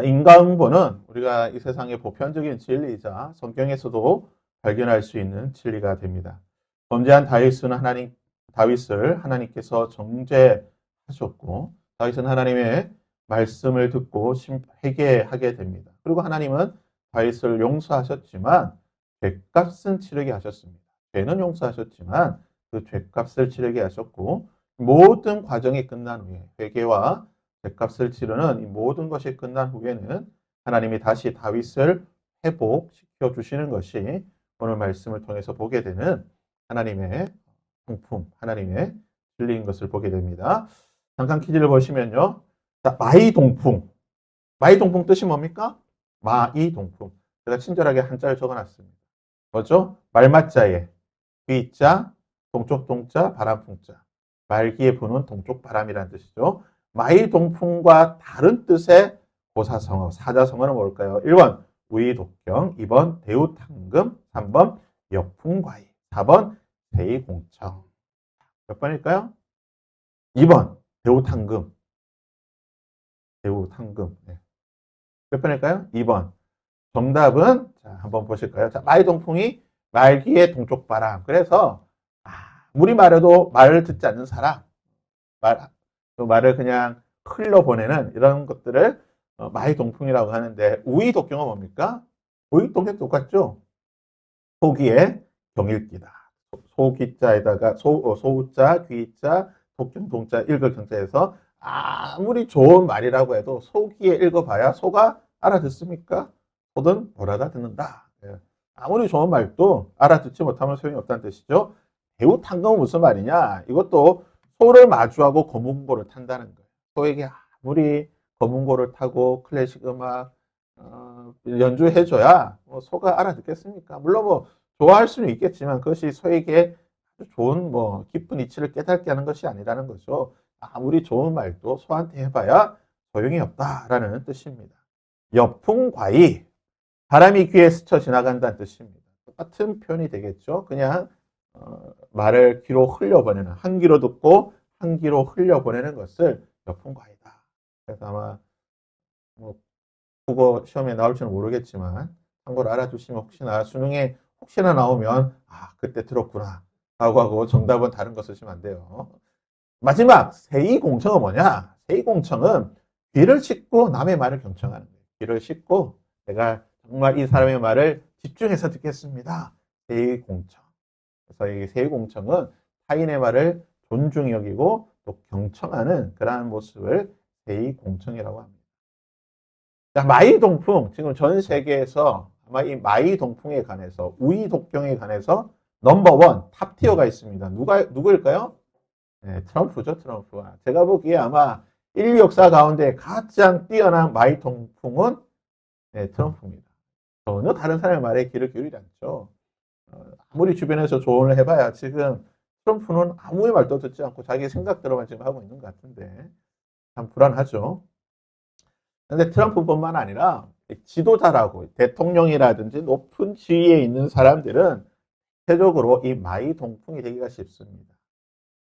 인과응보는 우리가 이 세상의 보편적인 진리이자 성경에서도 발견할 수 있는 진리가 됩니다. 범죄한 다윗을 하나님께서 정죄하셨고, 다윗은 하나님의 말씀을 듣고 회개하게 됩니다. 그리고 하나님은 다윗을 용서하셨지만 죄값은 치르게 하셨습니다. 죄는 용서하셨지만 그 죄값을 치르게 하셨고, 모든 과정이 끝난 후에 회개와 죄값을 치르는 이 모든 것이 끝난 후에는 하나님이 다시 다윗을 회복시켜 주시는 것이 오늘 말씀을 통해서 보게 되는 하나님의 성품, 하나님의 진리인 것을 보게 됩니다. 잠깐 퀴즈를 보시면요. 자, 마이동풍. 마이동풍 뜻이 뭡니까? 마이동풍. 제가 친절하게 한자를 적어놨습니다. 뭐죠? 말맞자에 귀자, 동쪽동자, 바람풍자. 말기에 부는 동쪽바람이라는 뜻이죠. 마이동풍과 다른 뜻의 고사성어, 사자성어는 뭘까요? 1번 우이독경, 2번 대우탕금, 3번 역풍과이, 4번 대의공청. 몇 번일까요? 2번 대우탕금, 대우탕금. 네. 몇 번일까요? 2번. 정답은 자, 한번 보실까요? 자, 마이동풍이 말기의 동쪽바람. 그래서 아무리 말해도 말을 듣지 않는 사람, 말, 말을 그냥 흘려보내는 이런 것들을 마이동풍이라고 하는데 우이독경은 뭡니까? 우이독경 똑같죠? 소기의 경읽기다. 소기자에다가 소우자, 귀자, 독경, 동자, 읽을 경자에서 아무리 좋은 말이라고 해도 소기에 읽어봐야 소가 알아듣습니까? 소든 못 알아듣는다. 예. 아무리 좋은 말도 알아듣지 못하면 소용이 없다는 뜻이죠. 대우탕금은 무슨 말이냐? 이것도 소를 마주하고 검은고를 탄다는 거예요. 소에게 아무리 검은고를 타고 클래식 음악 연주해줘야 뭐 소가 알아듣겠습니까? 물론 뭐 좋아할 수는 있겠지만 그것이 소에게 아주 좋은 뭐 깊은 이치를 깨닫게 하는 것이 아니라는 거죠. 아무리 좋은 말도 소한테 해봐야 소용이 없다라는 뜻입니다. 여풍과이 바람이 귀에 스쳐 지나간다는 뜻입니다. 똑같은 표현이 되겠죠. 그냥 말을 귀로 흘려보내는 한 귀로 듣고 한 귀로 흘려보내는 것을 여풍과이다. 그래서 아마 뭐 국어 시험에 나올지는 모르겠지만 참고로 알아두시면 혹시나 수능에 혹시나 나오면 그때 들었구나 하고 정답은 다른 거 쓰시면 안 돼요. 마지막 세이공청은 뭐냐? 세이공청은 귀를 씻고 남의 말을 경청하는 거예요. 귀를 씻고 내가 정말 이 사람의 말을 집중해서 듣겠습니다. 세이공청. 그래서 이 세이공청은 타인의 말을 존중히 여기고 또 경청하는 그러한 모습을 세이공청이라고 합니다. 자, 마이동풍. 지금 전 세계에서 아마 이 마이동풍에 관해서, 우이독경에 관해서 넘버원, 탑티어가 있습니다. 누구일까요? 네, 트럼프죠, 트럼프가. 제가 보기에 아마 인류 역사 가운데 가장 뛰어난 마이동풍은 네, 트럼프입니다. 전혀 다른 사람의 말에 귀를 기울이지 않죠. 아무리 주변에서 조언을 해봐야 지금 트럼프는 아무의 말도 듣지 않고 자기 생각대로만 지금 하고 있는 것 같은데 참 불안하죠. 근데 트럼프뿐만 아니라 지도자라고 대통령이라든지 높은 지위에 있는 사람들은 대체적으로 이 마이 동풍이 되기가 쉽습니다.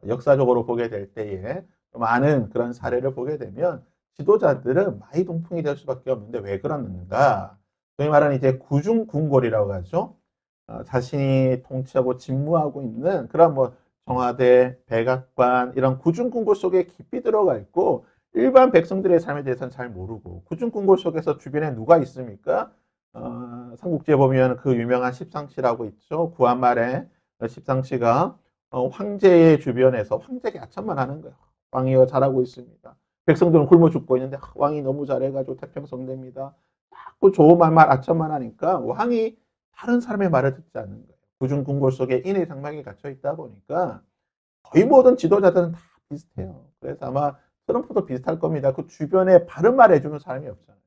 역사적으로 보게 될 때에 많은 그런 사례를 보게 되면 지도자들은 마이 동풍이 될 수밖에 없는데 왜 그러는가? 소위 말하는 이제 구중궁궐이라고 하죠. 자신이 통치하고 직무하고 있는 그런 뭐 청와대, 백악관 이런 구중궁궐 속에 깊이 들어가 있고 일반 백성들의 삶에 대해서는 잘 모르고 구중궁궐 속에서 주변에 누가 있습니까? 삼국지에 보면 그 유명한 십상시라고 있죠. 구한말에 십상시가 황제의 주변에서 황제에게 아첨만 하는 거예요. 왕이 잘하고 있습니다. 백성들은 굶어 죽고 있는데 왕이 너무 잘해가지고 태평성됩니다. 자꾸 좋은 말만 아첨만 하니까 왕이 다른 사람의 말을 듣지 않는 거예요. 구중궁궐 속에 인해상막이 갇혀 있다 보니까 거의 모든 지도자들은 다 비슷해요. 그래서 아마 트럼프도 비슷할 겁니다. 그 주변에 바른 말 해주는 사람이 없잖아요.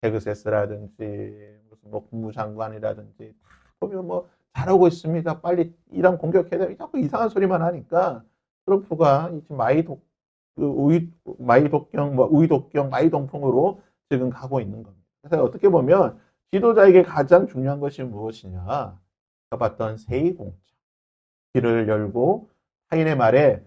페그세스라든지 무슨 뭐 국무장관이라든지 다 보면 뭐 잘하고 있습니다. 빨리 이란 공격해야 돼. 자꾸 이상한 소리만 하니까 트럼프가 지금 마이독경, 뭐 우이독경, 마이동풍으로 지금 가고 있는 겁니다. 그래서 어떻게 보면 지도자에게 가장 중요한 것이 무엇이냐? 아까 봤던 세이공청. 귀를 열고 타인의 말에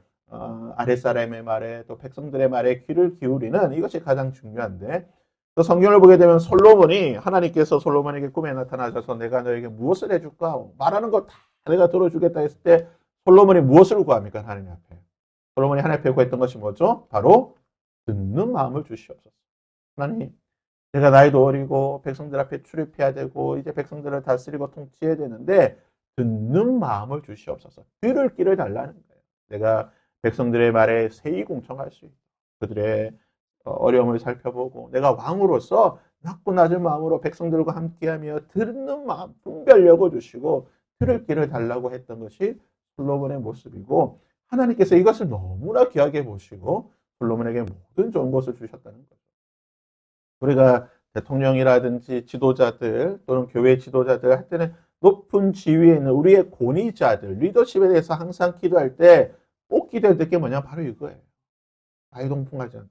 아랫사람의 말에 또 백성들의 말에 귀를 기울이는 이것이 가장 중요한데 그 성경을 보게 되면 솔로몬이 하나님께서 솔로몬에게 꿈에 나타나셔서 내가 너에게 무엇을 해줄까? 말하는 거 다 내가 들어주겠다 했을 때 솔로몬이 무엇을 구합니까? 하나님 앞에. 솔로몬이 하나님 앞에 구했던 것이 뭐죠? 바로 듣는 마음을 주시옵소서. 하나님, 내가 나이도 어리고 백성들 앞에 출입해야 되고 이제 백성들을 다스리고 통치해야 되는데 듣는 마음을 주시옵소서. 들을 길을 달라는 거예요. 내가 백성들의 말에 세의공청할 수 있고 그들의 어려움을 살펴보고 내가 왕으로서 낮고 낮은 마음으로 백성들과 함께하며 듣는 마음, 분별력을 주시고 들을 길을 달라고 했던 것이 솔로몬의 모습이고 하나님께서 이것을 너무나 귀하게 보시고 솔로몬에게 모든 좋은 것을 주셨다는 거죠. 우리가 대통령이라든지 지도자들 또는 교회 지도자들 할 때는 높은 지위에 있는 우리의 권위자들, 리더십에 대해서 항상 기도할 때 꼭 기도해야 될 게 뭐냐? 바로 이거예요. 다이동풍하지 않고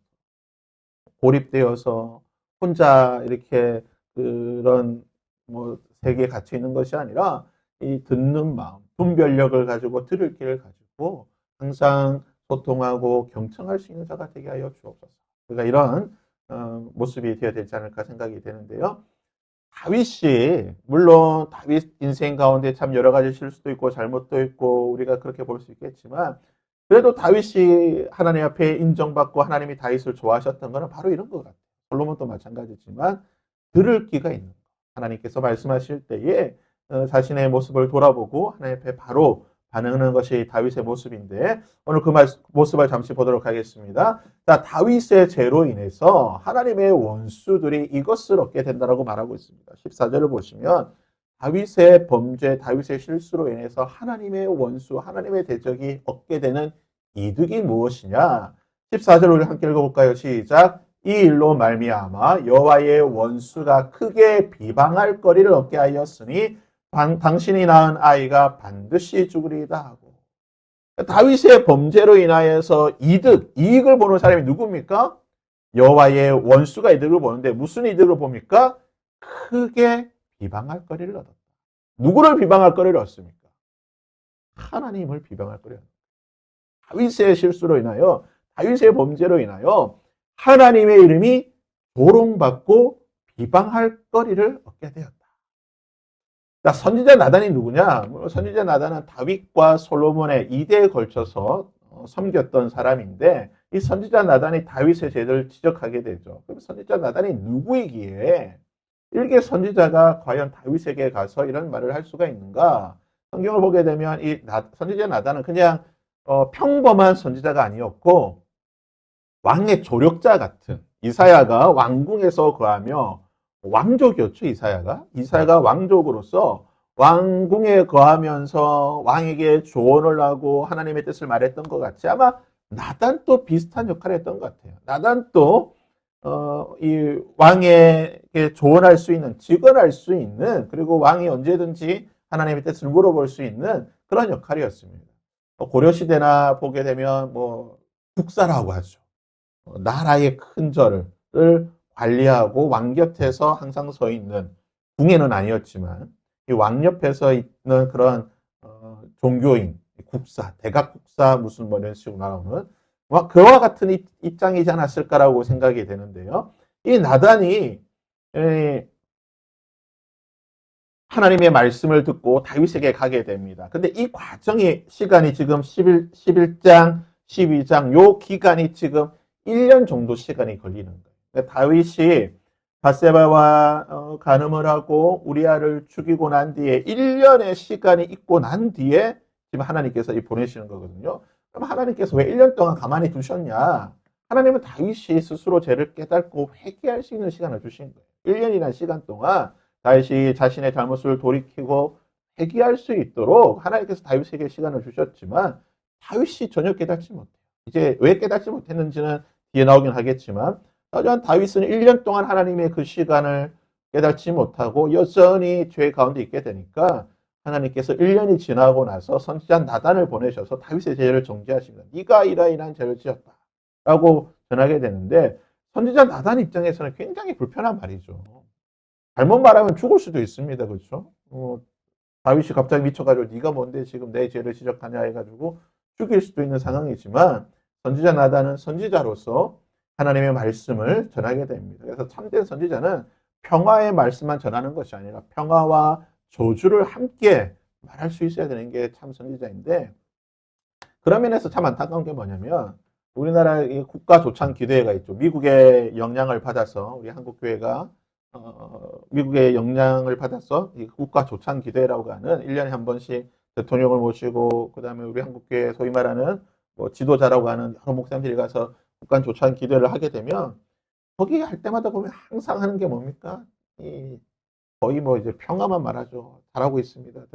고립되어서 혼자 이렇게 그런 뭐 세계에 갇혀 있는 것이 아니라 이 듣는 마음, 분별력을 가지고 들을 길을 가지고 항상 소통하고 경청할 수 있는 자가 되게 하여 주옵소서. 그러니까 이런 모습이 되어야 되지 않을까 생각이 되는데요. 다윗이 물론 다윗 인생 가운데 참 여러 가지 실수도 있고 잘못도 있고 우리가 그렇게 볼 수 있겠지만 그래도 다윗이 하나님 앞에 인정받고 하나님이 다윗을 좋아하셨던 것은 바로 이런 것 같아요. 솔로몬도 마찬가지지만 들을 귀가 있는 것. 하나님께서 말씀하실 때에 자신의 모습을 돌아보고 하나님 앞에 바로 반응하는 것이 다윗의 모습인데 오늘 그 모습을 잠시 보도록 하겠습니다. 자, 다윗의 죄로 인해서 하나님의 원수들이 이것을 얻게 된다고 말하고 있습니다. 14절을 보시면 다윗의 범죄, 다윗의 실수로 인해서 하나님의 원수, 하나님의 대적이 얻게 되는 이득이 무엇이냐? 14절 우리 함께 읽어볼까요? 시작. 이 일로 말미암아 여호와의 원수가 크게 비방할 거리를 얻게 하였으니 당신이 낳은 아이가 반드시 죽으리이다 하고 다윗의 범죄로 인하여서 이익을 보는 사람이 누굽니까? 여호와의 원수가 이득을 보는데 무슨 이득을 봅니까? 크게 비방할 거리를 얻었다. 누구를 비방할 거리를 얻습니까? 하나님을 비방할 거리를 얻었다. 다윗의 실수로 인하여 다윗의 범죄로 인하여 하나님의 이름이 조롱받고 비방할 거리를 얻게 되었다. 자, 선지자 나단이 누구냐? 선지자 나단은 다윗과 솔로몬의 2대에 걸쳐서 섬겼던 사람인데 이 선지자 나단이 다윗의 죄를 지적하게 되죠. 그럼 선지자 나단이 누구이기에 일개 선지자가 과연 다윗에게 가서 이런 말을 할 수가 있는가? 성경을 보게 되면 이 선지자 나단은 그냥 평범한 선지자가 아니었고 왕의 조력자 같은 이사야가 왕궁에서 거하며 왕족이었죠. 이사야가 왕족으로서 왕궁에 거하면서 왕에게 조언을 하고 하나님의 뜻을 말했던 것 같이 아마 나단도 비슷한 역할을 했던 것 같아요. 나단도 이 왕에게 조언할 수 있는, 직언할 수 있는, 그리고 왕이 언제든지 하나님의 뜻을 물어볼 수 있는 그런 역할이었습니다. 고려시대나 보게 되면 뭐 국사라고 하죠. 나라의 큰 절을 관리하고 왕 곁에서 항상 서 있는 궁에는 아니었지만 이 왕 옆에서 있는 그런 종교인, 국사, 대각국사 무슨 뭐 이런 식으로 나오는 그와 같은 입장이지 않았을까라고 생각이 되는데요. 이 나단이 하나님의 말씀을 듣고 다윗에게 가게 됩니다. 근데 이 과정의 시간이 지금 11장, 12장 요 기간이 지금 1년 정도 시간이 걸리는 거예요. 그러니까 다윗이 밧세바와 간음을 하고 우리아를 죽이고 난 뒤에 1년의 시간이 있고 난 뒤에 지금 하나님께서 보내시는 거거든요. 그럼 하나님께서 왜 1년 동안 가만히 두셨냐? 하나님은 다윗이 스스로 죄를 깨닫고 회개할 수 있는 시간을 주신 거예요. 1년이라는 시간 동안 다윗이 자신의 잘못을 돌이키고 회개할 수 있도록 하나님께서 다윗에게 시간을 주셨지만 다윗이 전혀 깨닫지 못해요. 이제 왜 깨닫지 못했는지는 뒤에 나오긴 하겠지만 하지만 다윗은 1년 동안 하나님의 그 시간을 깨닫지 못하고 여전히 죄 가운데 있게 되니까 하나님께서 1년이 지나고 나서 선지자 나단을 보내셔서 다윗의 죄를 정죄하십니다. 네가 이러이러한 죄를 지었다 라고 전하게 되는데 선지자 나단 입장에서는 굉장히 불편한 말이죠. 잘못 말하면 죽을 수도 있습니다. 그렇죠? 다윗이 갑자기 미쳐가지고 네가 뭔데 지금 내 죄를 지적하냐 해가지고 죽일 수도 있는 상황이지만 선지자 나단은 선지자로서 하나님의 말씀을 전하게 됩니다. 그래서 참된 선지자는 평화의 말씀만 전하는 것이 아니라 평화와 저주를 함께 말할 수 있어야 되는 게 참 선지자인데, 그런 면에서 참 안타까운 게 뭐냐면 우리나라 국가 조창 기도회가 있죠. 미국의 영향을 받아서 우리 한국 교회가 미국의 영향을 받아서 이 국가 조창 기도회라고 하는 1년에 한 번씩 대통령을 모시고 그다음에 우리 한국 교회 소위 말하는 뭐 지도자라고 하는 여러 목사님들이 가서 국가 조창 기도회를 하게 되면 거기 할 때마다 보면 항상 하는 게 뭡니까? 이 거의 뭐 이제 평화만 말하죠. 잘하고 있습니다.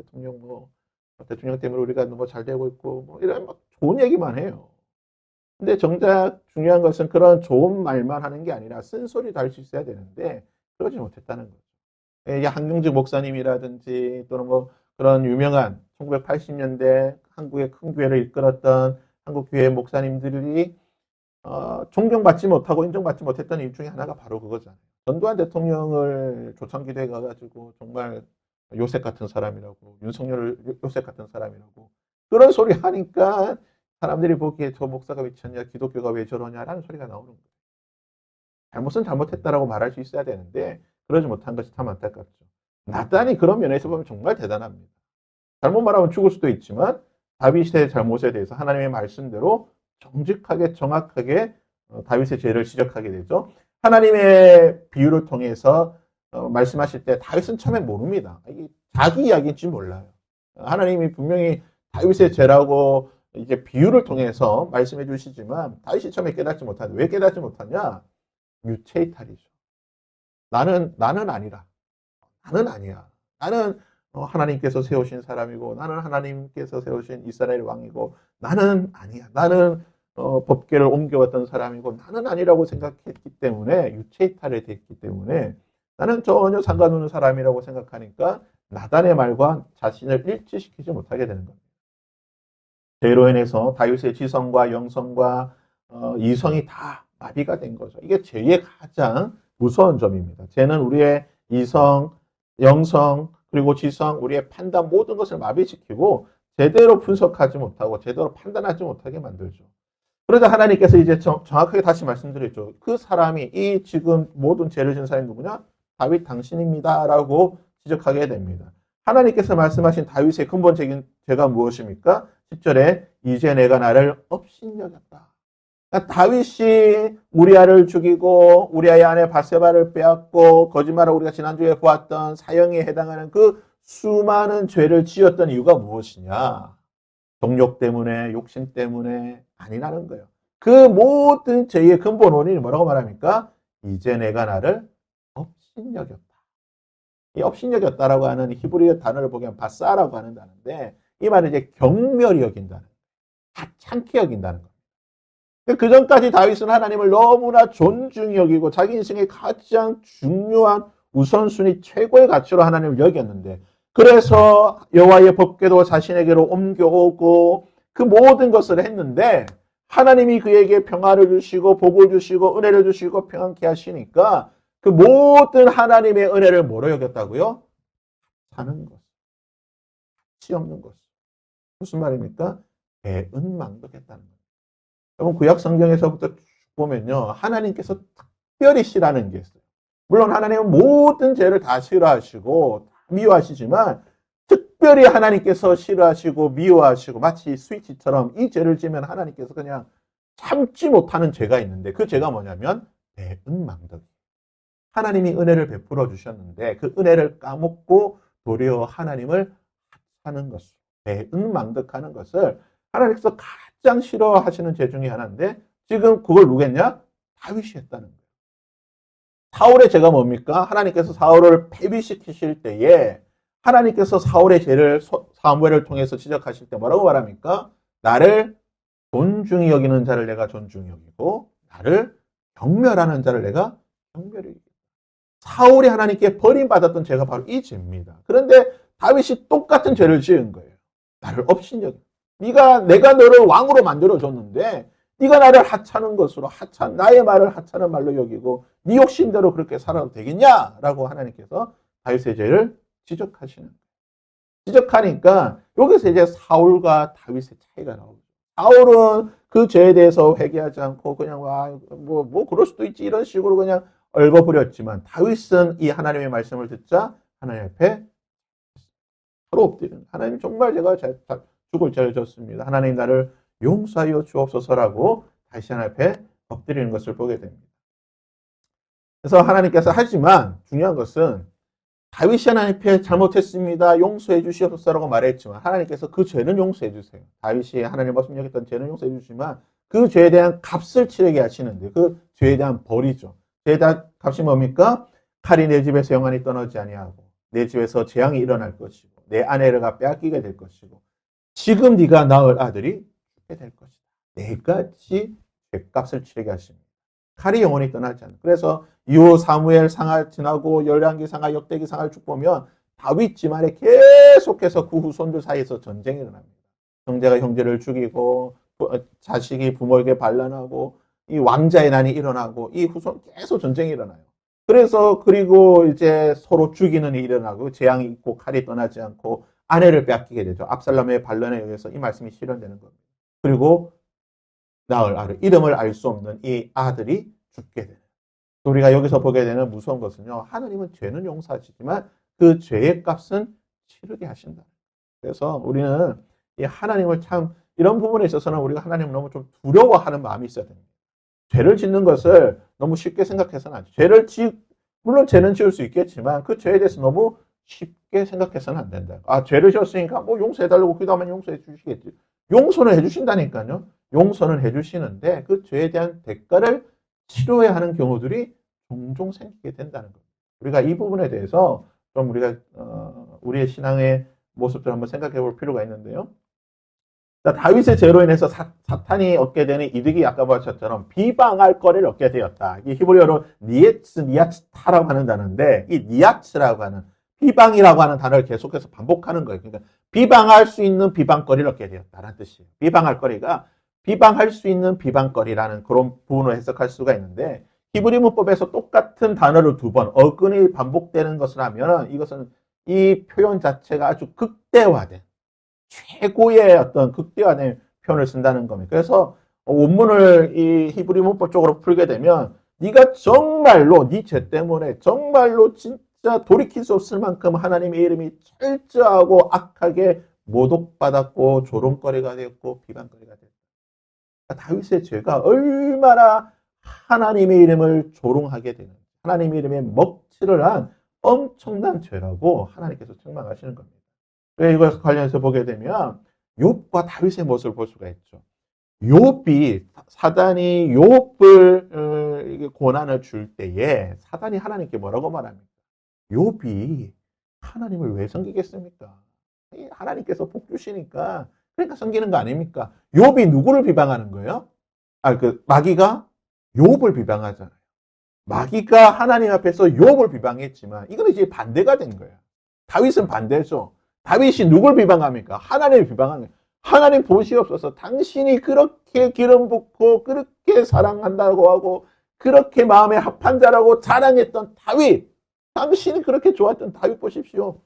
대통령 때문에 우리가 너무 잘 되고 있고 뭐 이런 막 좋은 얘기만 해요. 근데 정작 중요한 것은 그런 좋은 말만 하는 게 아니라 쓴소리도 할 수 있어야 되는데 그러지 못했다는 거죠. 예, 한경직 목사님이라든지 또는 뭐 그런 유명한 1980년대 한국의 큰 교회를 이끌었던 한국 교회 목사님들이 존경받지 못하고 인정받지 못했던 이유 중에 하나가 바로 그거잖아요. 전두환 대통령을 조창기도에 가가지고 정말 요셉 같은 사람이라고, 윤석열을 요셉 같은 사람이라고, 그런 소리 하니까 사람들이 보기에 저 목사가 미쳤냐, 기독교가 왜 저러냐라는 소리가 나오는 거예요. 잘못은 잘못했다라고 말할 수 있어야 되는데, 그러지 못한 것이 참 안타깝죠. 나단이 그런 면에서 보면 정말 대단합니다. 잘못 말하면 죽을 수도 있지만, 다윗의 잘못에 대해서 하나님의 말씀대로 정직하게 정확하게 다윗의 죄를 지적하게 되죠. 하나님의 비유를 통해서 말씀하실 때 다윗은 처음에 모릅니다. 자기 이야기인지 몰라요. 하나님이 분명히 다윗의 죄라고 이제 비유를 통해서 말씀해 주시지만 다윗이 처음에 깨닫지 못하냐. 왜 깨닫지 못하냐? 유체 이탈이죠. 나는 아니라. 나는 아니야. 나는 하나님께서 세우신 사람이고 나는 하나님께서 세우신 이스라엘 왕이고 나는 아니야. 나는 법궤를 옮겨왔던 사람이고 나는 아니라고 생각했기 때문에 유체 이탈이 됐기 때문에 나는 전혀 상관없는 사람이라고 생각하니까 나단의 말과 자신을 일치시키지 못하게 되는 겁니다. 죄로 인해서 다윗의 지성과 영성과 이성이 다 마비가 된 거죠. 이게 죄의 가장 무서운 점입니다. 죄는 우리의 이성, 영성, 그리고 지성, 우리의 판단 모든 것을 마비시키고 제대로 분석하지 못하고 제대로 판단하지 못하게 만들죠. 그러자 하나님께서 이제 정확하게 다시 말씀드렸죠. 그 사람이 이 지금 모든 죄를 지은 사람이 누구냐? 다윗 당신입니다라고 지적하게 됩니다. 하나님께서 말씀하신 다윗의 근본적인 죄가 무엇입니까? 10절에 이제 내가 나를 업신여겼다. 그러니까 다윗이 우리아를 죽이고 우리아의 아내 바세바를 빼앗고 거짓말을 우리가 지난주에 보았던 사형에 해당하는 그 수많은 죄를 지었던 이유가 무엇이냐? 정욕 때문에, 욕심 때문에 아니라는 거예요. 그 모든 죄의 근본 원인이 뭐라고 말합니까? 이제 내가 나를 업신여겼다. 이 업신여겼다라고 하는 히브리어 단어를 보면 바사라고 하는 단어인데 이 말은 이제 경멸히 여긴다는 거예요. 하찮게 여긴다는 거예요. 그 전까지 다윗은 하나님을 너무나 존중히 여기고 자기 인생의 가장 중요한 우선순위 최고의 가치로 하나님을 여겼는데 그래서 여호와의 법궤도 자신에게로 옮겨오고 그 모든 것을 했는데 하나님이 그에게 평화를 주시고 복을 주시고 은혜를 주시고 평안케 하시니까 그 모든 하나님의 은혜를 뭐로 여겼다고요? 사는 것. 가치 없는 것. 무슨 말입니까? 배은망덕했다는 거예요. 여러분 구약 성경에서부터 보면요. 하나님께서 특별히 싫어하는 게 있어요. 물론 하나님은 모든 죄를 다 싫어하시고 미워하시지만 특별히 하나님께서 싫어하시고 미워하시고 마치 스위치처럼 이 죄를 지면 하나님께서 그냥 참지 못하는 죄가 있는데 그 죄가 뭐냐면 배은망덕. 하나님이 은혜를 베풀어 주셨는데 그 은혜를 까먹고 도리어 하나님을 하는 것을 배은망덕하는 것을 하나님께서 가장 싫어하시는 죄 중에 하나인데 지금 그걸 누구했냐? 다윗이 했다는 거예요. 사울의 죄가 뭡니까? 하나님께서 사울을 패비시키실 때에 하나님께서 사울의 죄를 사무엘을 통해서 지적하실 때 뭐라고 말합니까? 나를 존중히 여기는 자를 내가 존중히 여기고 나를 경멸하는 자를 내가 경멸히 여기고 사울이 하나님께 버림받았던 죄가 바로 이 죄입니다. 그런데 다윗이 똑같은 죄를 지은 거예요. 나를 업신여기. 내가 너를 왕으로 만들어줬는데 네가 나를 하찮은 것으로 나의 말을 하찮은 말로 여기고 네 욕심대로 그렇게 살아도 되겠냐라고 하나님께서 다윗의 죄를 지적하시는 거예요. 지적하니까 여기서 이제 사울과 다윗의 차이가 나오죠. 사울은 그 죄에 대해서 회개하지 않고 그냥 뭐 그럴 수도 있지 이런 식으로 그냥 얽어버렸지만 다윗은 이 하나님의 말씀을 듣자 하나님 앞에 서로 엎드리는 하나님 정말 제가 죽을 죄를 졌습니다. 하나님 나를 용서하여 주옵소서라고 다시 하나님 앞에 엎드리는 것을 보게 됩니다. 그래서 하나님께서 하지만 중요한 것은 다윗이 하나님 앞에 잘못했습니다. 용서해 주시옵소서라고 말했지만 하나님께서 그 죄는 용서해 주세요. 다윗이 하나님 말씀하셨던 죄는 용서해 주시지만 그 죄에 대한 값을 치르게 하시는데 그 죄에 대한 벌이죠. 죄에 대한 값이 뭡니까? 칼이 내 집에서 영원히 떠나지 아니하고 내 집에서 재앙이 일어날 것이고 내 아내가 빼앗기게 될 것이고 지금 네가 낳을 아들이 죽게 될 것이다. 네 가지 죄값을 치르게 하십니다. 칼이 영원히 떠나지 않는. 그래서 이후 사무엘 상하 지나고 열왕기 상하 역대기 상하를 쭉 보면 다윗 집안에 계속해서 그 후손들 사이에서 전쟁이 일어납니다. 형제가 형제를 죽이고 자식이 부모에게 반란하고 이 왕자의 난이 일어나고 이 후손 계속 전쟁이 일어나요. 그래서 그리고 이제 서로 죽이는 일이 일어나고 재앙이 있고 칼이 떠나지 않고 아내를 빼앗기게 되죠. 압살롬의 반란에 의해서 이 말씀이 실현되는 겁니다. 그리고 낳을 아들, 이름을 알 수 없는 이 아들이 죽게 되는. 우리가 여기서 보게 되는 무서운 것은요. 하나님은 죄는 용서하시지만 그 죄의 값은 치르게 하신다. 그래서 우리는 이 하나님을 참 이런 부분에 있어서는 우리가 하나님을 너무 좀 두려워하는 마음이 있어야 됩니다. 죄를 짓는 것을 너무 쉽게 생각해서는 안 돼요. 물론 죄는 지을 수 있겠지만 그 죄에 대해서 너무 쉽게 생각해서는 안 된다. 죄를 지었으니까 뭐 용서해달라고 기도하면 용서해 주시겠지. 용서는 해주신다니까요. 용서는 해주시는데 그 죄에 대한 대가를 치료해야 하는 경우들이 종종 생기게 된다는 겁니다. 우리가 이 부분에 대해서 좀 우리가 우리의 신앙의 모습들 한번 생각해 볼 필요가 있는데요. 자, 다윗의 죄로 인해서 사탄이 얻게 되는 이득이 아까 보셨처럼 비방할 거리를 얻게 되었다. 이 히브리어로 니아츠타라고 하는 단어인데 이 니아츠라고 하는 비방이라고 하는 단어를 계속해서 반복하는 거예요. 그러니까 비방할 수 있는 비방거리를 얻게 되었다라는 뜻이에요. 비방할 거리가 비방할 수 있는 비방거리라는 그런 부분으로 해석할 수가 있는데 히브리 문법에서 똑같은 단어를 두 번 어근이 반복되는 것을 하면 이것은 이 표현 자체가 아주 극대화된 최고의 어떤 극대화된 표현을 쓴다는 겁니다. 그래서 원문을 이 히브리 문법 쪽으로 풀게 되면 네가 정말로 네 죄 때문에 정말로 진짜 돌이킬 수 없을 만큼 하나님의 이름이 철저하고 악하게 모독받았고 조롱거리가 되었고 비방거리가 되었다. 다윗의 죄가 얼마나 하나님의 이름을 조롱하게 되는 하나님의 이름에 먹칠을 한 엄청난 죄라고 하나님께서 책망하시는 겁니다. 이것과 관련해서 보게 되면 욥과 다윗의 모습을 볼 수가 있죠. 욥이 사단이 욥을 고난을 줄 때에 사단이 하나님께 뭐라고 말합니까? 욥이 하나님을 왜 섬기겠습니까? 하나님께서 복 주시니까 그러니까 섬기는 거 아닙니까? 욥이 누구를 비방하는 거예요? 마귀가 욥을 비방하잖아요. 마귀가 하나님 앞에서 욥을 비방했지만 이거는 이제 반대가 된 거예요. 다윗은 반대죠. 다윗이 누굴 비방합니까? 하나님을 비방하는 거예요. 하나님 보시옵소서. 당신이 그렇게 기름 붓고 그렇게 사랑한다고 하고 그렇게 마음에 합한 자라고 자랑했던 다윗. 당신이 그렇게 좋았던 다윗 보십시오.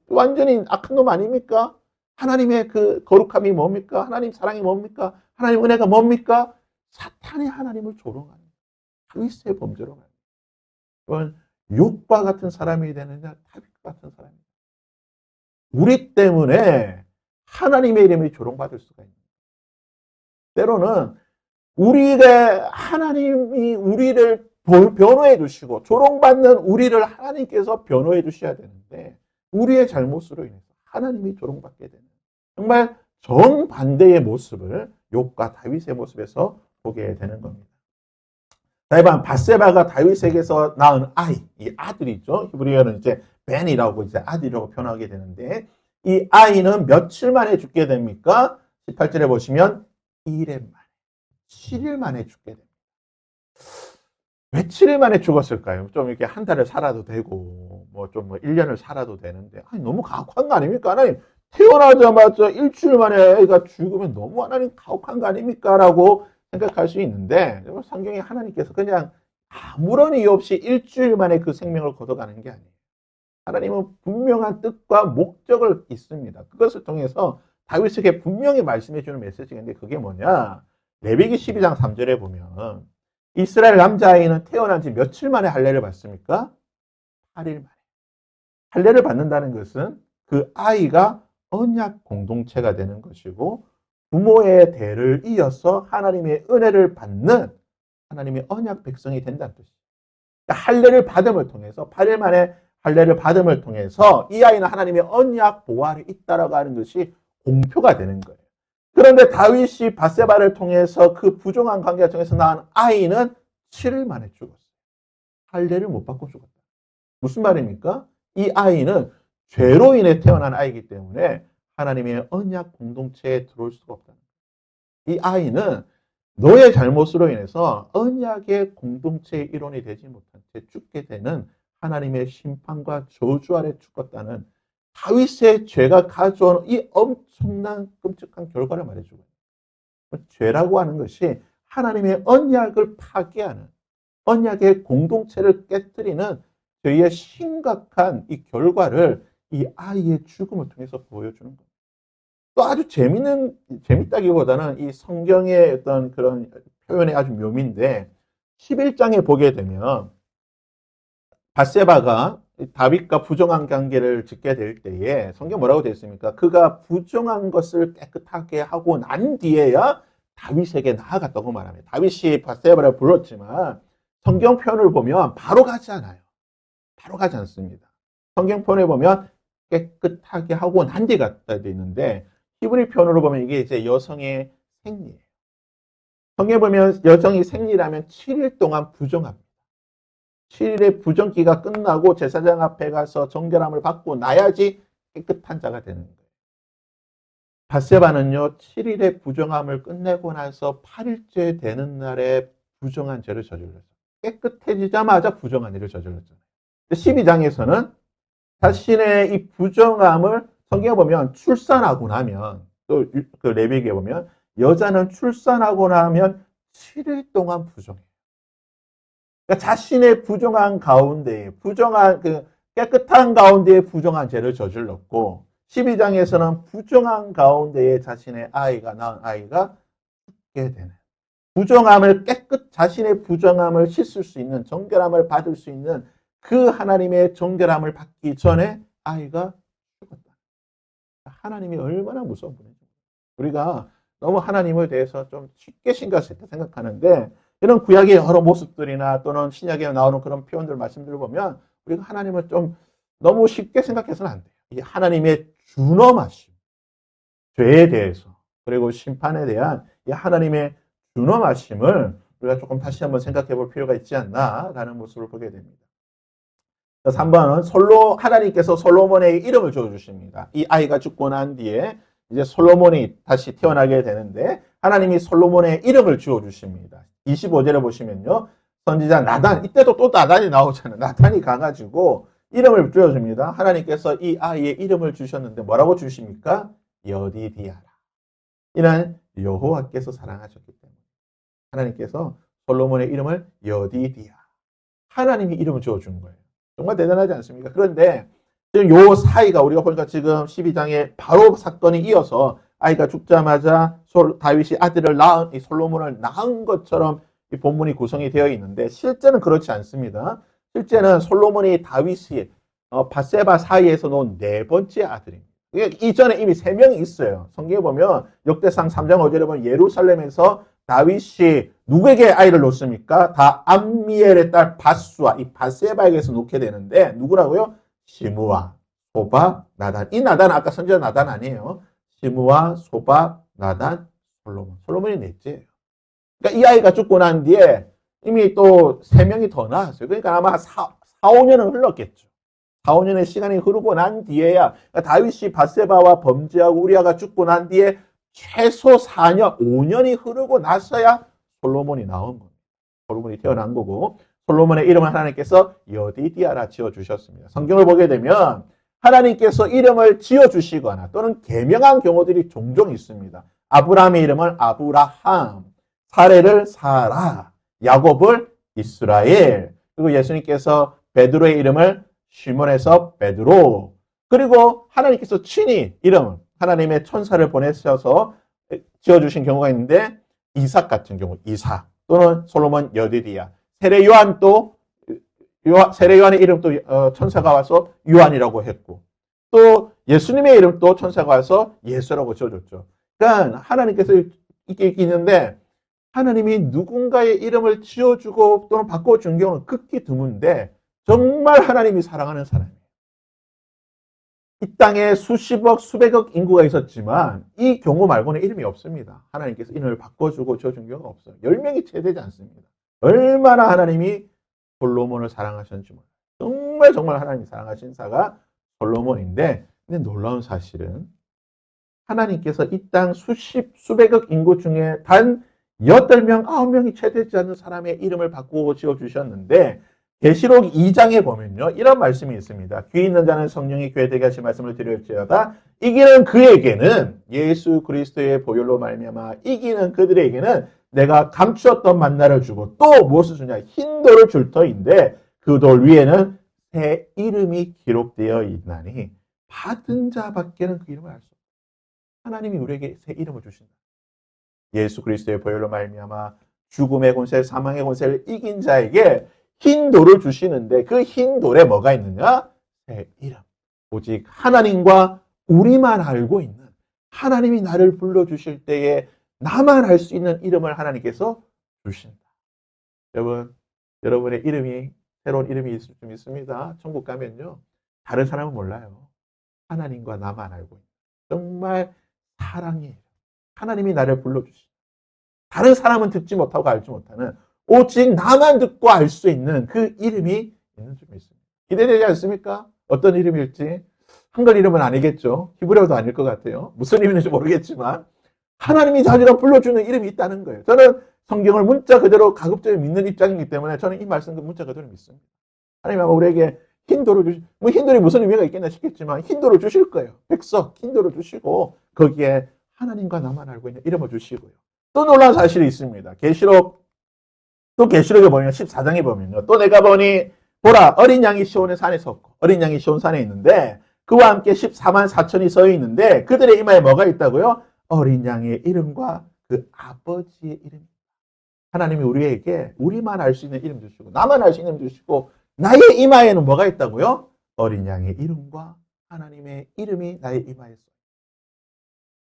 완전히 악한 놈 아닙니까? 하나님의 그 거룩함이 뭡니까? 하나님 사랑이 뭡니까? 하나님 은혜가 뭡니까? 사탄이 하나님을 조롱하는 다윗의 범죄로 가는 그건 욥과 같은 사람이 되느냐 다윗 같은 사람이 우리 때문에 하나님의 이름이 조롱받을 수가 있는 때로는 우리가 하나님이 우리를 변호해 주시고 조롱받는 우리를 하나님께서 변호해 주셔야 되는데 우리의 잘못으로 인해서 하나님이 조롱받게 되는 정말 정반대의 모습을 욥과 다윗의 모습에서 보게 되는 겁니다. 다윗은 밧세바가 다윗에게서 낳은 아이, 이 아들이 있죠. 히브리어는 이제 벤이라고 이제 아들이라고 표현하게 되는데 이 아이는 며칠 만에 죽게 됩니까? 18절에 보시면 1일 만에, 7일 만에 죽게 됩니다. 왜 7일 만에 죽었을까요? 좀 이렇게 한 달을 살아도 되고, 뭐 1년을 살아도 되는데, 너무 가혹한 거 아닙니까? 하나님, 태어나자마자 일주일 만에 애가 죽으면 너무 하나님 가혹한 거 아닙니까? 라고 생각할 수 있는데, 성경에 하나님께서 그냥 아무런 이유 없이 일주일 만에 그 생명을 거둬가는 게 아니에요. 하나님은 분명한 뜻과 목적을 있습니다. 그것을 통해서 다윗에게 분명히 말씀해 주는 메시지가 있는데 그게 뭐냐? 레위기 12장 3절에 보면 이스라엘 남자아이는 태어난 지 며칠 만에 할례를 받습니까? 8일 만에. 할례를 받는다는 것은 그 아이가 언약 공동체가 되는 것이고 부모의 대를 이어서 하나님의 은혜를 받는 하나님의 언약 백성이 된다는 뜻이에요. 그러니까 할례를 받음을 통해서 8일 만에 할례를 받음을 통해서 이 아이는 하나님의 언약 보호 아래 있다라고 하는 것이 공표가 되는 거예요. 그런데 다윗이 밧세바를 통해서 그 부정한 관계를 통해서 낳은 아이는 7일 만에 죽었어요. 할례를 못 받고 죽었다. 무슨 말입니까? 이 아이는 죄로 인해 태어난 아이이기 때문에 하나님의 언약 공동체에 들어올 수가 없다. 이 아이는 너의 잘못으로 인해서 언약의 공동체의 일원이 되지 못한 채 죽게 되는 하나님의 심판과 저주 아래 죽었다는 다윗의 죄가 가져온 이 엄청난 끔찍한 결과를 말해주고 있어요. 죄라고 하는 것이 하나님의 언약을 파괴하는 언약의 공동체를 깨뜨리는 죄의 심각한 이 결과를 이 아이의 죽음을 통해서 보여주는 거예요. 또 아주 재밌다기보다는 이 성경의 어떤 그런 표현이 아주 묘미인데 11장에 보게 되면 밧세바가 다윗과 부정한 관계를 짓게 될 때에 성경 뭐라고 되어 있습니까? 그가 부정한 것을 깨끗하게 하고 난 뒤에야 다윗에게 나아갔다고 말합니다. 다윗이 밧세바를 불렀지만 성경 표현을 보면 바로 가지 않아요. 바로 가지 않습니다. 성경 표현에 보면 깨끗하게 하고 난 뒤에 갔다 되어 있는데 히브리 표현으로 보면 이게 이제 여성의 생리예요. 성경에 보면 여성이 생리라면 7일 동안 부정합니다. 7일의 부정기가 끝나고 제사장 앞에 가서 정결함을 받고 나야지 깨끗한 자가 되는 거예요. 밧세바는요 7일의 부정함을 끝내고 나서 8일째 되는 날에 부정한 죄를 저질렀어요. 깨끗해지자마자 부정한 일을 저질렀잖아요. 12장에서는 자신의 이 부정함을 성경에 보면 출산하고 나면 또 그 레위기에 보면 여자는 출산하고 나면 7일 동안 부정해요. 그러니까 자신의 부정한 가운데에 부정한 그 깨끗한 가운데에 부정한 죄를 저질렀고 12장에서는 부정한 가운데에 자신의 아이가 낳은 아이가 죽게 되는 부정함을 자신의 부정함을 씻을 수 있는 정결함을 받을 수 있는 그 하나님의 정결함을 받기 전에 아이가 죽었다. 하나님이 얼마나 무서운 분이죠. 우리가 너무 하나님에 대해서 좀 쉽게 생각하는데 이런 구약의 여러 모습들이나 또는 신약에 나오는 그런 표현들 말씀들을 보면 우리가 하나님을 좀 너무 쉽게 생각해서는 안 돼요. 이 하나님의 준엄하심, 죄에 대해서 그리고 심판에 대한 이 하나님의 준엄하심을 우리가 조금 다시 한번 생각해 볼 필요가 있지 않나라는 모습을 보게 됩니다. 3번은 하나님께서 솔로몬에게 이름을 지어주십니다. 이 아이가 죽고 난 뒤에 이제 솔로몬이 다시 태어나게 되는데 하나님이 솔로몬의 이름을 지어주십니다. 25절에 보시면요. 선지자 나단, 이때도 또 나단이 나오잖아요. 나단이 가가지고 이름을 지어줍니다. 하나님께서 이 아이의 이름을 주셨는데 뭐라고 주십니까? 여디디아라. 이는 여호와께서 사랑하셨기 때문에 하나님께서 솔로몬의 이름을 여디디아. 하나님이 이름을 지어준 거예요. 정말 대단하지 않습니까? 그런데 지금 요 사이가 우리가 보니까 지금 12장에 바로 사건이 이어서 아이가 죽자마자 다윗이 아들을 낳은 이 솔로몬을 낳은 것처럼 이 본문이 구성이 되어 있는데 실제는 그렇지 않습니다. 실제는 솔로몬이 다윗이 밧세바 사이에서 놓은 네 번째 아들입니다. 이전에 이미 세 명이 있어요. 성경에 보면 역대상 3장 5절에 보면 예루살렘에서 다윗이 누구에게 아이를 놓습니까? 다 암미엘의 딸 밧수와 이 밧세바에게서 놓게 되는데 누구라고요? 시므와 소바 나단. 이 나단은 아까 선지자 나단 아니에요. 시므와 소바 나단 솔로몬. 솔로몬이 넷째예요. 그러니까 이 아이가 죽고 난 뒤에 이미 또 세 명이 더 나왔어요. 그러니까 아마 4, 5년은 흘렀겠죠. 4, 5년의 시간이 흐르고 난 뒤에야 그러니까 다윗이 밧세바와 범죄하고 우리아가 죽고 난 뒤에 최소 4년, 5년이 흐르고 나서야 솔로몬이 나온 겁니다. 솔로몬이 태어난 거고 솔로몬의 이름을 하나님께서 여디디아라 지어주셨습니다. 성경을 보게 되면 하나님께서 이름을 지어주시거나 또는 계명한 경우들이 종종 있습니다. 아브라함의 이름을 아브라함, 사레를 사라, 야곱을 이스라엘, 그리고 예수님께서 베드로의 이름을 시몬에서 베드로, 그리고 하나님께서 친히 이름을 하나님의 천사를 보내셔서 지어주신 경우가 있는데 이삭 같은 경우 이삭 또는 솔로몬 여디디야 세례 요한도 세례 요한의 이름도 천사가 와서 요한이라고 했고 또 예수님의 이름도 천사가 와서 예수라고 지어줬죠. 그러니까 하나님께서 이게 있는데 하나님이 누군가의 이름을 지어주고 또는 바꿔준 경우는 극히 드문데 정말 하나님이 사랑하는 사람이에요. 이 땅에 수십억, 수백억 인구가 있었지만 이 경우 말고는 이름이 없습니다. 하나님께서 이름을 바꿔주고 지어준 경우가 없어요. 10명이 채 되지 않습니다. 얼마나 하나님이 솔로몬을 사랑하셨는지 몰라요. 정말 하나님이 사랑하신 사가 솔로몬인데 근데 놀라운 사실은 하나님께서 이 땅 수백억 인구 중에 단 8명, 9명이 채 되지 않는 사람의 이름을 바꾸고 지어주셨는데 계시록 2장에 보면요. 이런 말씀이 있습니다. 귀 있는 자는 성령이 귀에 되게 하신 말씀을 드릴지어다. 이기는 그에게는 예수 그리스도의 보혈로 말미암아 이기는 그들에게는 내가 감추었던 만나를 주고 또 무엇을 주냐? 흰 돌을 줄 터인데 그 돌 위에는 새 이름이 기록되어 있나니 받은 자밖에는 그 이름을 알 수 없다. 하나님이 우리에게 새 이름을 주신다. 예수 그리스도의 보혈로 말미암아 죽음의 권세, 사망의 권세를 이긴 자에게 흰 돌을 주시는데 그 흰 돌에 뭐가 있느냐? 새 이름. 오직 하나님과 우리만 알고 있는 하나님이 나를 불러주실 때에 나만 알 수 있는 이름을 하나님께서 주신다. 여러분의 이름이 새로운 이름이 좀 있습니다. 천국 가면요. 다른 사람은 몰라요. 하나님과 나만 알고 있는 정말 사랑이에요. 하나님이 나를 불러주신 다른 사람은 듣지 못하고 알지 못하는 오직 나만 듣고 알 수 있는 그 이름이 있는 줄 믿습니다. 기대되지 않습니까? 어떤 이름일지. 한글 이름은 아니겠죠. 히브리어도 아닐 것 같아요. 무슨 이름인지 모르겠지만 하나님이 자기가 불러주는 이름이 있다는 거예요. 저는 성경을 문자 그대로 가급적이 믿는 입장이기 때문에 저는 이 말씀도 문자 그대로 믿습니다. 하나님 아마 우리에게 흰돌을 주시, 흰돌이 무슨 의미가 있겠나 싶겠지만 흰돌을 주실 거예요. 백석 흰돌을 주시고 거기에 하나님과 나만 알고 있는 이름을 주시고요. 또 놀라운 사실이 있습니다. 계시록에 보면 14장에 보면요. 또 내가 보니 보라 어린 양이 시온의 산에 섰고 어린 양이 시온 산에 있는데 그와 함께 14만 4천이 서 있는데 그들의 이마에 뭐가 있다고요? 어린 양의 이름과 그 아버지의 이름. 하나님이 우리에게 우리만 알 수 있는 이름 주시고 나만 알 수 있는 이름 주시고 나의 이마에는 뭐가 있다고요? 어린 양의 이름과 하나님의 이름이 나의 이마에 있어요.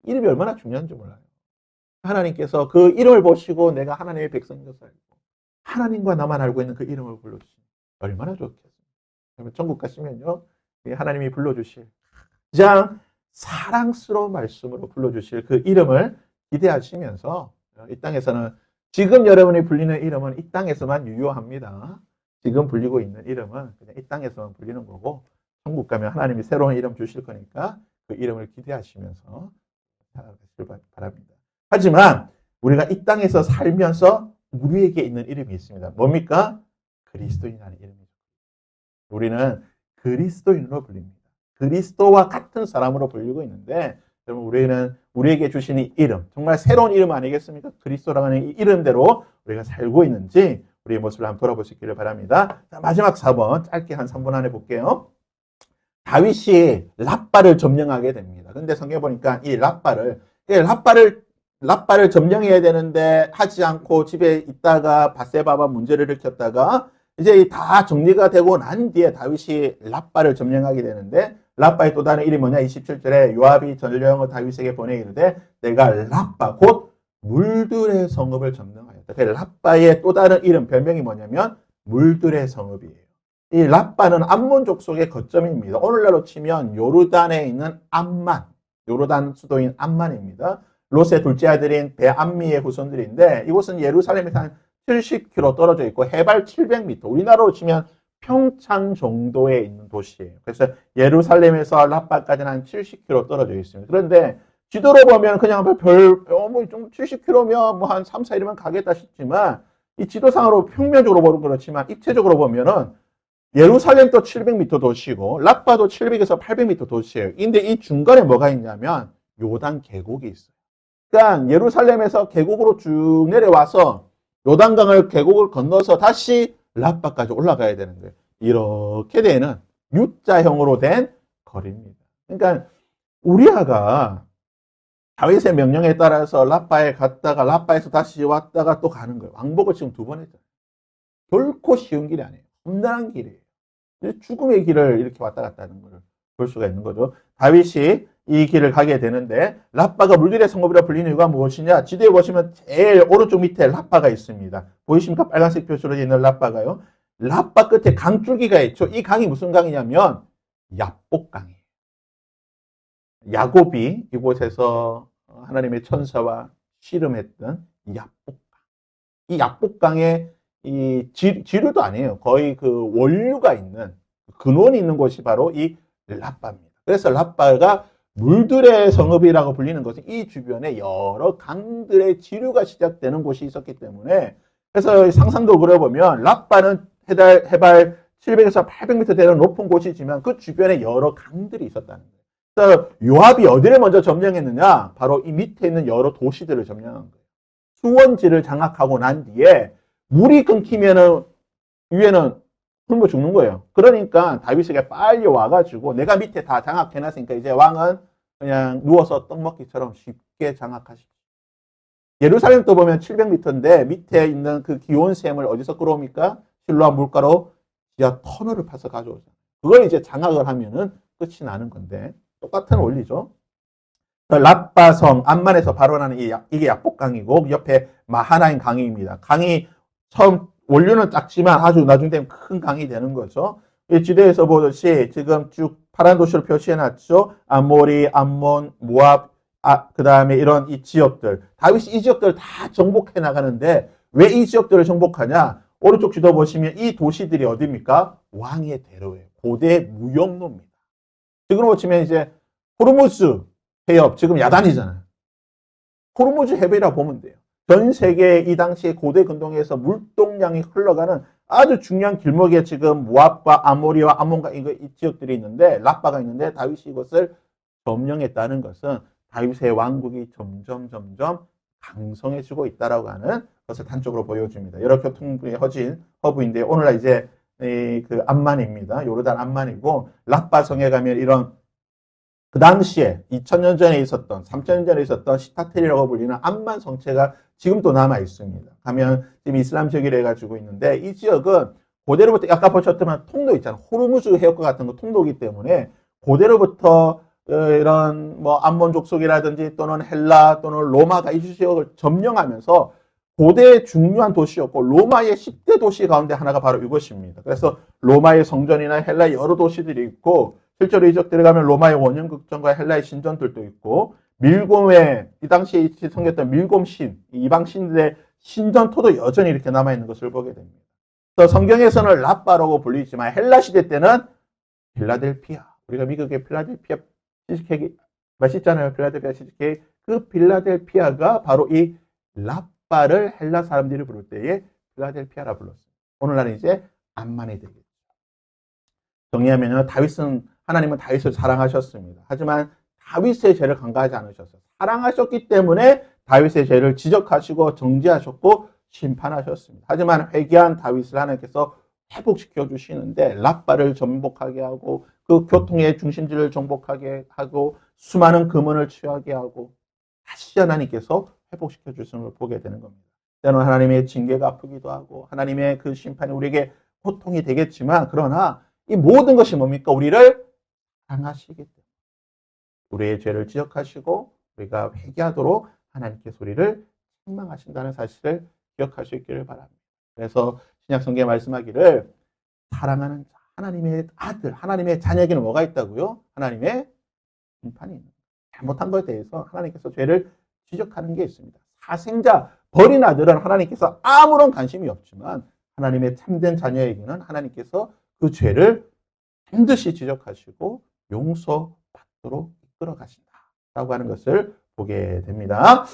이름이 얼마나 중요한지 몰라요. 하나님께서 그 이름을 보시고 내가 하나님의 백성인 것을 알고 하나님과 나만 알고 있는 그 이름을 불러주시면 얼마나 좋겠어요. 그러면 천국 가시면요. 하나님이 불러주실 가장 사랑스러운 말씀으로 불러주실 그 이름을 기대하시면서 이 땅에서는 지금 여러분이 불리는 이름은 이 땅에서만 유효합니다. 지금 불리고 있는 이름은 그냥 이 땅에서만 불리는 거고 천국 가면 하나님이 새로운 이름 주실 거니까 그 이름을 기대하시면서 살아가시길 바랍니다. 하지만 우리가 이 땅에서 살면서 우리에게 있는 이름이 있습니다. 뭡니까? 그리스도인이라는 이름이죠. 우리는 그리스도인으로 불립니다. 그리스도와 같은 사람으로 불리고 있는데 여러분 우리는 우리에게 주시는 이름 정말 새로운 이름 아니겠습니까? 그리스도라는 이 이름대로 우리가 살고 있는지 우리의 모습을 한번 돌아보시기를 바랍니다. 자, 마지막 4번 짧게 한 3분 안에 볼게요. 다윗이 랍바를 점령하게 됩니다. 근데 성경에 보니까 이 랍바를 점령해야 되는데 하지 않고 집에 있다가 바세바와 문제를 일으켰다가 이제 다 정리가 되고 난 뒤에 다윗이 랍바를 점령하게 되는데 랍바의 또 다른 이름이 뭐냐? 27절에 요압이 전령을 다윗에게 보내기를 내가 랍바 곧 물들의 성읍을 점령하였다. 랍바의 또 다른 이름 별명이 뭐냐면 물들의 성읍이에요. 이 랍바는 암몬 족속의 거점입니다. 오늘날로 치면 요르단에 있는 암만, 요르단 수도인 암만입니다. 롯의 둘째 아들인 베암미의 후손들인데 이곳은 예루살렘에서 한 70km 떨어져 있고 해발 700m, 우리나라로 치면 평창 정도에 있는 도시예요. 그래서 예루살렘에서 랍바까지는 한 70km 떨어져 있습니다. 그런데 지도로 보면 그냥 뭐 70km면 뭐 한 3, 4일이면 가겠다 싶지만 이 지도상으로 평면적으로 보면 그렇지만 입체적으로 보면은 예루살렘도 700m 도시고 랍바도 700에서 800m 도시예요. 근데 이 중간에 뭐가 있냐면 요단 계곡이 있어요. 그러니까 예루살렘에서 계곡으로 쭉 내려와서 요단강을 계곡을 건너서 다시 랍바까지 올라가야 되는 거예요. 이렇게 되는 U자형으로 된 거리입니다. 그러니까 우리아가 다윗의 명령에 따라서 라빠에 갔다가 라빠에서 다시 왔다가 또 가는 거예요. 왕복을 지금 2번 했잖아요. 결코 쉬운 길이 아니에요. 험난한 길이에요. 죽음의 길을 이렇게 왔다 갔다 하는 걸 볼 수가 있는 거죠. 다윗이 이 길을 가게 되는데 라빠가 물들의 성읍이라 불리는 이유가 무엇이냐? 지도에 보시면 제일 오른쪽 밑에 라빠가 있습니다. 보이십니까? 빨간색 표시로 있는 라빠가요. 라빠 끝에 강줄기가 있죠. 이 강이 무슨 강이냐면 야복강이에요. 야곱이 이곳에서 하나님의 천사와 씨름했던 야복강. 이 야복강에 이 지류도 아니에요. 거의 그 원류가 있는 근원이 있는 곳이 바로 이 라빠입니다. 그래서 라빠가 물들의 성읍이라고 불리는 것은 이 주변에 여러 강들의 지류가 시작되는 곳이 있었기 때문에 그래서 상상도 그려보면 라빠는 해발 700에서 800m 되는 높은 곳이지만 그 주변에 여러 강들이 있었다는 거예요. 그래서 요압이 어디를 먼저 점령했느냐? 바로 이 밑에 있는 여러 도시들을 점령한 거예요. 수원지를 장악하고 난 뒤에 물이 끊기면은 위에는 굶어 죽는 거예요. 그러니까 다윗에게 빨리 와가지고 내가 밑에 다 장악해놨으니까 이제 왕은 그냥 누워서 떡 먹기처럼 쉽게 장악하십시오. 예루살렘도 보면 700m인데 밑에 있는 그 기온샘을 어디서 끌어옵니까? 실로암 물가로 지하 터널을 파서 가져오죠. 그걸 이제 장악을 하면은 끝이 나는 건데 똑같은 원리죠. 라빠성 암만에서 발원하는 이게 야복강이고 옆에 마하나임 강입니다. 강이 처음 원료는 작지만 아주 나중 되면 큰 강이 되는 거죠. 이 지도에서 보듯이 지금 쭉 파란 도시로 표시해놨죠. 아모리, 암몬, 모압, 그 다음에 이런 이 지역들. 다윗이 이 지역들을 다 정복해 나가는데 왜 이 지역들을 정복하냐? 오른쪽 지도 보시면 이 도시들이 어디입니까? 왕의 대로예요. 고대 무역로입니다. 지금 보시면 이제 호르무즈 해협, 지금 야단이잖아요. 호르무즈 해협이라 보면 돼요. 전 세계 이 당시에 고대 근동에서 물동량이 흘러가는 아주 중요한 길목에 지금 모압과 아모리와 암몬과 이 지역들이 있는데 라빠가 있는데 다윗이 이것을 점령했다는 것은 다윗의 왕국이 점점 강성해지고 있다라고 하는 것을 단적으로 보여줍니다. 여러 교통부의 허브인데 오늘날 이제 그 암만입니다. 요르단 암만이고 라빠성에 가면 이런 그 당시에 2000년 전에 있었던 3000년 전에 있었던 시타텔이라고 불리는 암만 성체가 지금도 남아 있습니다. 가면 지금 이슬람 지역이라 해가지고 있는데 이 지역은 고대로부터 아까 보셨지만 통로 있잖아요. 호르무즈 해협과 같은 거 통로이기 때문에 고대로부터 이런 뭐 암몬 족속이라든지 또는 헬라 또는 로마가 이 지역을 점령하면서 고대의 중요한 도시였고 로마의 10대 도시 가운데 하나가 바로 이것입니다. 그래서 로마의 성전이나 헬라의 여러 도시들이 있고 실제로 이 지역 들어가면 로마의 원형극전과 헬라의 신전들도 있고 밀곰의 이 당시에 생겼던 밀곰신 이방 신들의 신전토도 여전히 이렇게 남아있는 것을 보게 됩니다. 그래서 성경에서는 라빠라고 불리지만 헬라 시대 때는 필라델피아 우리가 미국의 필라델피아 치즈케이크 맛있잖아요. 필라델피아 치즈케이크 그 필라델피아가 바로 이 라빠를 헬라 사람들이 부를 때에 필라델피아라 불렀어요. 오늘날은 이제 암만이 되겠죠. 정리하면요. 하나님은 다윗을 사랑하셨습니다. 하지만 다윗의 죄를 간과하지 않으셨어요. 사랑하셨기 때문에 다윗의 죄를 지적하시고 정죄하셨고 심판하셨습니다. 하지만 회개한 다윗을 하나님께서 회복시켜 주시는데 라빠를 정복하게 하고 그 교통의 중심지를 정복하게 하고 수많은 금원을 취하게 하고 다시 하나님께서 회복시켜 주시는 걸 보게 되는 겁니다. 때로는 하나님의 징계가 아프기도 하고 하나님의 그 심판이 우리에게 고통이 되겠지만 그러나 이 모든 것이 뭡니까? 우리를 사랑하시기 때문에 우리의 죄를 지적하시고 우리가 회개하도록 하나님께서 우리를 책망하신다는 사실을 기억할 수 있기를 바랍니다. 그래서 신약성경에 말씀하기를 사랑하는 하나님의 아들, 하나님의 자녀에게는 뭐가 있다고요? 하나님의 심판이 있는 거예요. 잘못한 것에 대해서 하나님께서 죄를 지적하는 게 있습니다. 사생자, 버린 아들은 하나님께서 아무런 관심이 없지만 하나님의 참된 자녀에게는 하나님께서 그 죄를 반드시 지적하시고 용서받도록 이끌어 가신다라고 하는 것을 보게 됩니다.